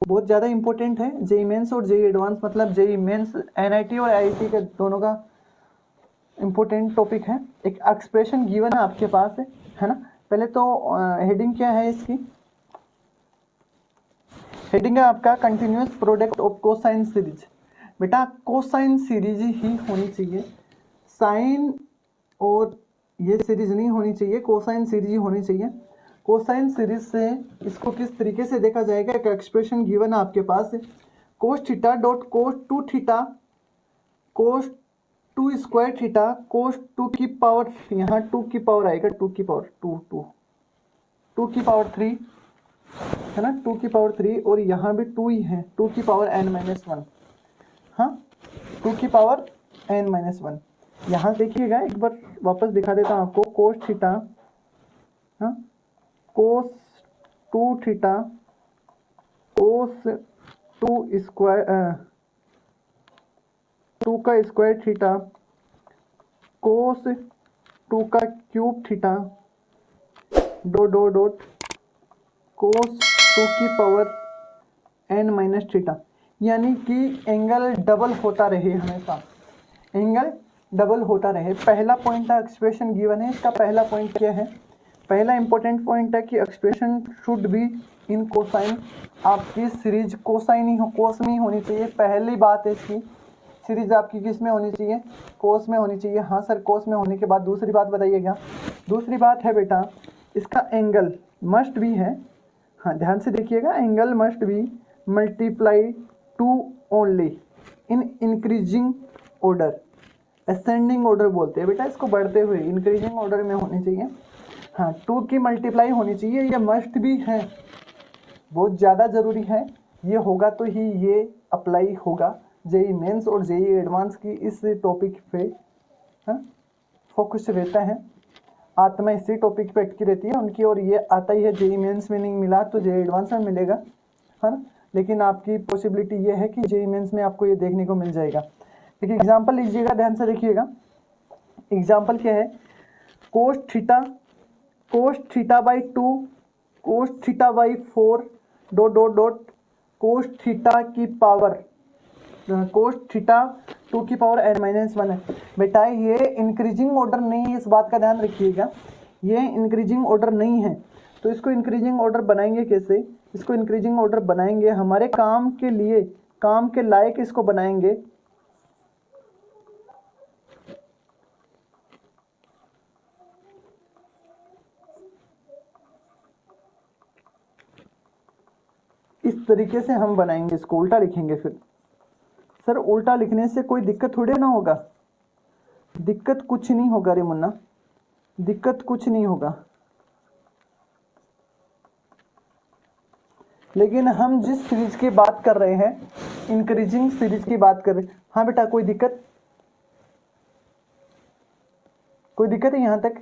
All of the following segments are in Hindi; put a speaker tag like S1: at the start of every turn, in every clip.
S1: बहुत ज़्यादा इंपॉर्टेंट है। जेई मेंस और जेई एडवांस, मतलब जेई मेंस एनआईटी और आईआईटी के दोनों का इंपॉर्टेंट टॉपिक है। एक एक्सप्रेशन गिवन है आपके पास है ना। पहले तो हेडिंग क्या है इसकी, हेडिंग है आपका continuous product of cosine series. बेटा कोसाइन सीरीज ही होनी चाहिए, साइन और ये सीरीज नहीं होनी चाहिए, कोसाइन सीरीज ही होनी चाहिए। कोसाइन सीरीज से इसको किस तरीके से देखा जाएगा, एक एक्सप्रेशन गिवन है आपके पास, cos theta dot cos two theta cos two square theta cos two की पावर, यहाँ टू की पावर आएगा, टू की पावर टू की पावर 3 है ना, 2 की पावर 3, और यहाँ भी 2 ही है, 2 की पावर n-1। हाँ 2 की पावर n-1। यहाँ देखिएगा एक बार वापस दिखा देता हूँ आपको, कोस थीटा, हाँ कोस 2 थीटा कोस 2 स्क्वायर 2 का स्क्वायर थीटा कोस 2 का क्यूब थीटा डॉट कोस 2 की पावर n-थीटा, यानी कि एंगल डबल होता रहे, हमेशा एंगल डबल होता रहे। पहला पॉइंट है एक्सप्रेशन गिवन है, इसका पहला पॉइंट क्या है, पहला इंपॉर्टेंट पॉइंट है कि expression should be in cosine. आपकी सीरीज कोसाइन ही हो, कोस में ही होनी चाहिए। पहली बात है इसकी, सीरीज आपकी किस में होनी चाहिए, कोस में होनी चाहिए। हाँ सर कोस में होने के बाद दूसरी बात बताइएगा, दूसरी बात है बेटा इसका एंगल मस्ट भी है, हाँ ध्यान से देखिएगा, angle must be multiply two only in increasing order, ascending order बोलते हैं बेटा इसको, बढ़ते हुए इंक्रीजिंग ऑर्डर में होनी चाहिए। हाँ 2 की मल्टीप्लाई होनी चाहिए, ये मस्ट भी है, बहुत ज़्यादा ज़रूरी है, ये होगा तो ही ये अप्लाई होगा। जेई मेंस और जेई एडवांस की इस टॉपिक पे फोकस रहता है, आत्मा इसी टॉपिक पे अटकी रहती है उनकी, और ये आता ही है जेई मेंस में नहीं मिला तो जेई एडवांस में मिलेगा, है ना। लेकिन आपकी पॉसिबिलिटी ये है कि जेई मेंस में आपको ये देखने को मिल जाएगा। एक एग्जांपल लीजिएगा, ध्यान से देखिएगा, एग्जांपल क्या है, cos theta by 2 cos theta by 4 dot cos theta की पावर कोस थीटा 2 की पावर n-1 है। बेटा ये इंक्रीजिंग ऑर्डर नहीं है, इस बात का ध्यान रखिएगा, ये इंक्रीजिंग ऑर्डर नहीं है। तो इसको इंक्रीजिंग ऑर्डर बनाएंगे कैसे, इसको इंक्रीजिंग ऑर्डर बनाएंगे हमारे काम के लिए, काम के लायक इसको बनाएंगे। इस तरीके से हम बनाएंगे, इसको उल्टा लिखेंगे। फिर सर उल्टा लिखने से कोई दिक्कत थोड़ी ना होगा, दिक्कत कुछ नहीं होगा रे मुन्ना, दिक्कत कुछ नहीं होगा। लेकिन हम जिस सीरीज की बात कर रहे हैं, इंक्रीजिंग सीरीज की बात कर रहे हैं। हाँ बेटा कोई दिक्कत, कोई दिक्कत है यहाँ तक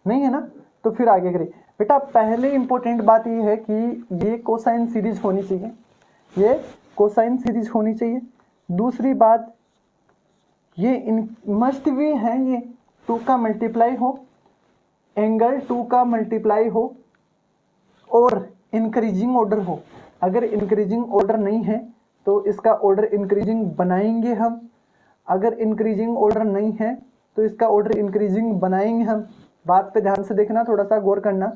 S1: नहीं है ना, तो फिर आगे करें बेटा। पहले इंपॉर्टेंट बात ये है कि ये कोसाइन सीरीज होनी चाहिए, ये कोसाइन सीरीज होनी चाहिए। दूसरी बात ये मस्ट भी है, ये 2 का मल्टीप्लाई हो, एंगल 2 का मल्टीप्लाई हो और इंक्रीजिंग ऑर्डर हो। अगर इंक्रीजिंग ऑर्डर नहीं है तो इसका ऑर्डर इंक्रीजिंग बनाएंगे हम, अगर इंक्रीजिंग ऑर्डर नहीं है तो इसका ऑर्डर इंक्रीजिंग बनाएंगे हम। बात पे ध्यान से देखना, थोड़ा सा गौर करना,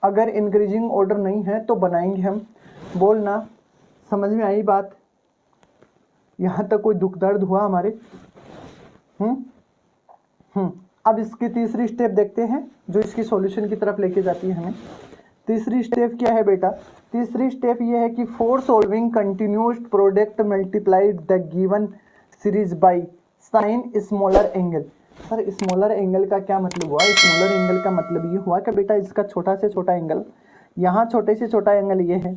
S1: अगर इंक्रीजिंग ऑर्डर नहीं है तो बनाएंगे हम। बोलना समझ में आई बात, यहाँ तक कोई दुख दर्द हुआ हमारे? अब इसकी तीसरी स्टेप देखते हैं जो इसकी सॉल्यूशन की तरफ लेके जाती है हमें। तीसरी स्टेप क्या है बेटा, तीसरी स्टेप ये है कि for solving continuous product multiplied the given series by sign smaller angle. Sir smaller angle का क्या मतलब हुआ? स्मॉलर एंगल का मतलब ये हुआ कि बेटा इसका छोटा से छोटा एंगल, यहाँ छोटे से छोटा एंगल ये है,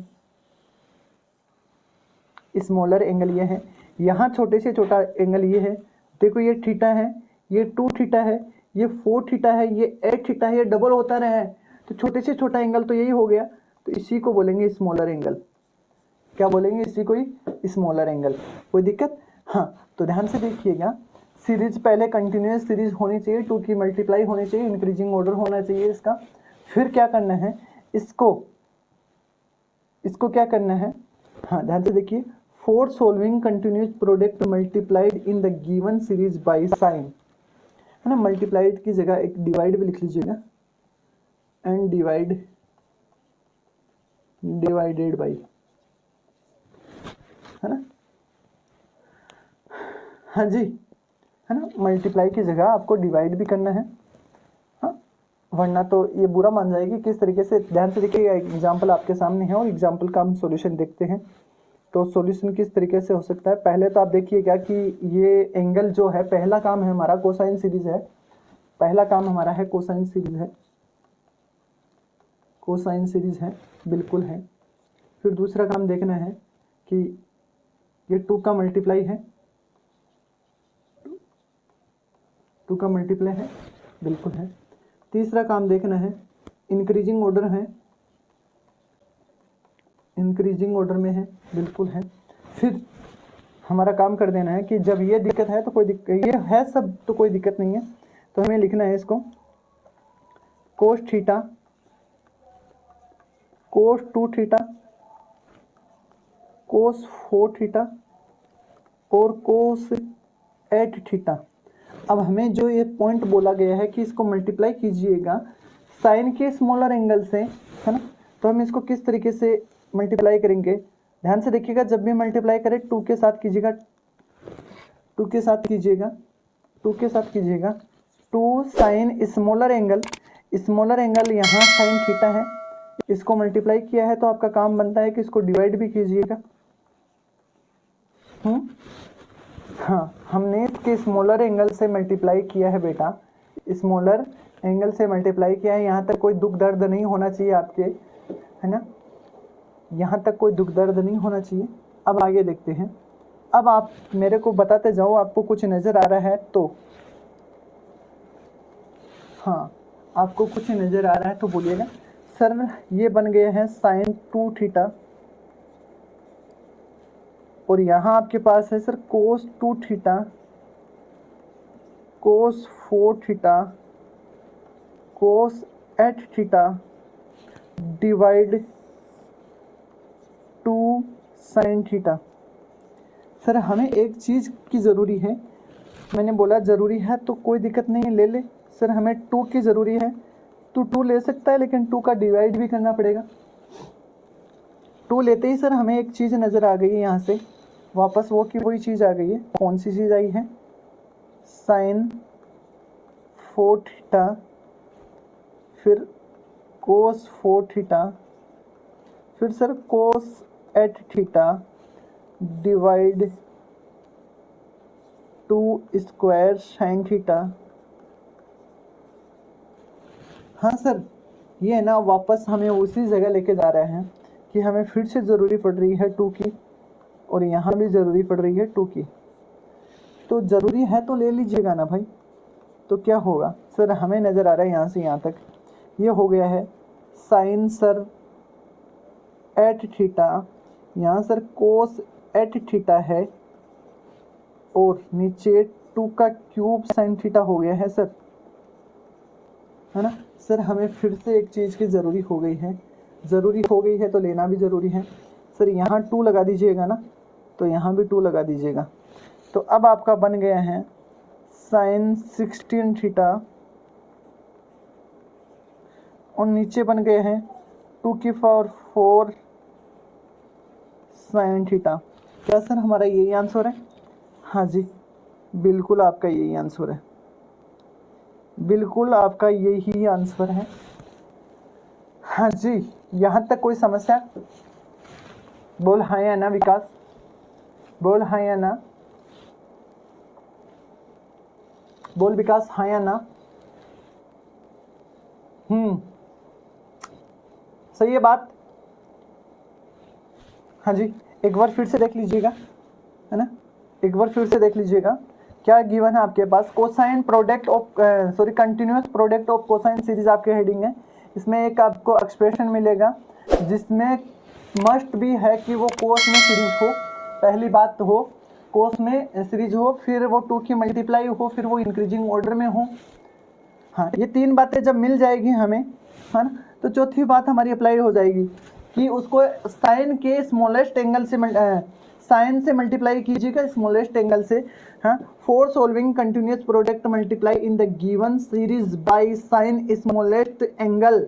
S1: स्मॉलर एंगल ये है, यहाँ छोटे से छोटा एंगल ये है। देखो ये थीटा है, ये 2 थीटा है, ये 4 थीटा है, ये 8 थीटा है, ये डबल होता रहा है, तो छोटे से छोटा एंगल तो यही हो गया, तो इसी को बोलेंगे स्मॉलर एंगल। क्या बोलेंगे? इसी को ही स्मॉलर एंगल। कोई दिक्कत? हाँ, तो ध्यान से देखिएगा, सीरीज पहले कंटिन्यूस सीरीज होनी चाहिए, 2 की मल्टीप्लाई होनी चाहिए, इंक्रीजिंग ऑर्डर होना चाहिए इसका। फिर क्या करना है, इसको क्या करना है, हाँ ध्यान से देखिए, for solving continuous product multiplied in the given series by sign, है ना, मल्टीप्लाइड की जगह एक डिवाइड भी लिख लीजिएगा, एंड डिवाइडेड बाई, है ना, हाँ जी, है ना, मल्टीप्लाई की जगह आपको डिवाइड भी करना है, हाँ, वरना तो ये बुरा मान जाएगी। किस तरीके से, ध्यान से देखिए, एग्जाम्पल आपके सामने है और एग्जाम्पल का हम सॉल्यूशन देखते हैं। तो सॉल्यूशन किस तरीके से हो सकता है, पहले तो आप देखिएगा कि ये एंगल जो है, पहला काम है हमारा कोसाइन सीरीज है, पहला काम हमारा है कोसाइन सीरीज है, कोसाइन सीरीज है, बिल्कुल है। फिर दूसरा काम देखना है कि ये 2 का मल्टीप्लाई है, 2 का मल्टीप्लाई है, बिल्कुल है। तीसरा काम देखना है, इंक्रीजिंग ऑर्डर है, इंक्रीजिंग ऑर्डर में है, बिल्कुल है। फिर हमारा काम कर देना है कि जब ये दिक्कत है तो कोई दिक्कत, ये है सब तो कोई दिक्कत नहीं है, तो हमें लिखना है इसको कोस थीटा, कोस 2 थीटा, कोस 4 थीटा और कोस 8 थीटा। अब हमें जो ये पॉइंट बोला गया है कि इसको मल्टीप्लाई कीजिएगा साइन के स्मॉलर एंगल से, है ना, तो हम इसको किस तरीके से मल्टीप्लाई करेंगे, ध्यान से देखिएगा। जब भी मल्टीप्लाई करें 2 के साथ कीजिएगा, 2 के साथ कीजिएगा, 2 के साथ कीजिएगा। 2 sine smaller angle, smaller angle यहाँ साइन थीटा है, इसको मल्टीप्लाई किया है तो आपका काम बनता है कि इसको डिवाइड भी कीजिएगा। हाँ, हमने इसके स्मॉलर एंगल से मल्टीप्लाई किया है बेटा, स्मॉलर एंगल से मल्टीप्लाई किया है। यहाँ तक कोई दुख दर्द नहीं होना चाहिए आपके, है ना, यहाँ तक कोई दुख दर्द नहीं होना चाहिए। अब आगे देखते हैं। अब आप मेरे को बताते जाओ, आपको कुछ नज़र आ रहा है तो, हाँ आपको कुछ नज़र आ रहा है तो बोलिएगा। सर ये बन गए हैं साइन 2 थीटा, और यहाँ आपके पास है सर कोस 2 थीटा, कोस 4 थीटा, कोस 8 theta divide 2 sine theta. Sir हमें एक चीज़ की ज़रूरी है, मैंने बोला ज़रूरी है तो कोई दिक्कत नहीं है, ले ले। सर हमें 2 की ज़रूरी है तो 2 ले सकता है, लेकिन 2 का डिवाइड भी करना पड़ेगा। 2 लेते ही सर हमें एक चीज़ नज़र आ गई है, यहाँ से वापस वो की वही चीज़ आ गई है। कौन सी चीज़ आई है, साइन 4 थीटा, फिर कोस 4 थीटा, फिर सर कोस 8 theta divide 2 square sine theta. हाँ सर, ये है ना, वापस हमें उसी जगह लेके जा रहे हैं कि हमें फिर से ज़रूरी पड़ रही है 2 की, और यहाँ भी ज़रूरी पड़ रही है 2 की। तो ज़रूरी है तो ले लीजिएगा ना भाई। तो क्या होगा सर, हमें नज़र आ रहा है यहाँ से यहाँ तक, ये हो गया है साइन सर 8 थीटा, यहाँ सर कोस 8 थीटा है, और नीचे 2 का क्यूब साइन थीटा हो गया है सर, है ना। सर हमें फिर से एक चीज़ की ज़रूरी हो गई है, ज़रूरी हो गई है तो लेना भी ज़रूरी है। सर यहाँ 2 लगा दीजिएगा ना, तो यहाँ भी 2 लगा दीजिएगा। तो अब आपका बन गया है साइन 16 थीटा, और नीचे बन गए हैं 2 की पावर 4 साइन थीटा। क्या सर हमारा यही आंसर है? हाँ जी, बिल्कुल आपका यही आंसर है, बिल्कुल आपका यही आंसर है। हाँ जी, यहाँ तक कोई समस्या? बोल हाँ या ना विकास, बोल हाँ या ना, बोल विकास हाँ या ना। सही है बात। हाँ जी, एक बार फिर से देख लीजिएगा, है ना, एक बार फिर से देख लीजिएगा क्या गिवन है आपके पास। Cosine product of continuous product of cosine series आपके हेडिंग है। इसमें एक आपको एक्सप्रेशन मिलेगा जिसमें मस्ट भी है कि वो कोस में सीरीज हो, पहली बात हो कोस में सीरीज हो, फिर वो 2 की मल्टीप्लाई हो, फिर वो इंक्रीजिंग ऑर्डर में हो। हाँ, ये 3 बातें जब मिल जाएगी हमें, है ना, तो चौथी बात हमारी अप्लाई हो जाएगी कि उसको साइन के स्मॉलेस्ट एंगल से साइन से मल्टीप्लाई कीजिएगा स्मॉलेस्ट एंगल से। हाँ, for solving continuous product multiply in the given series by sine smallest angle.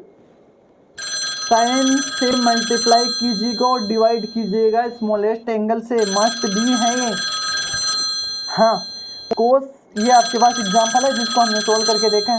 S1: Sine से मल्टीप्लाई कीजिएगा और डिवाइड कीजिएगा स्मॉलेस्ट एंगल से, मस्ट बी है ये। हाँ, कोस ये आपके पास एग्जाम्पल है जिसको हमने सोल्व करके देखा है।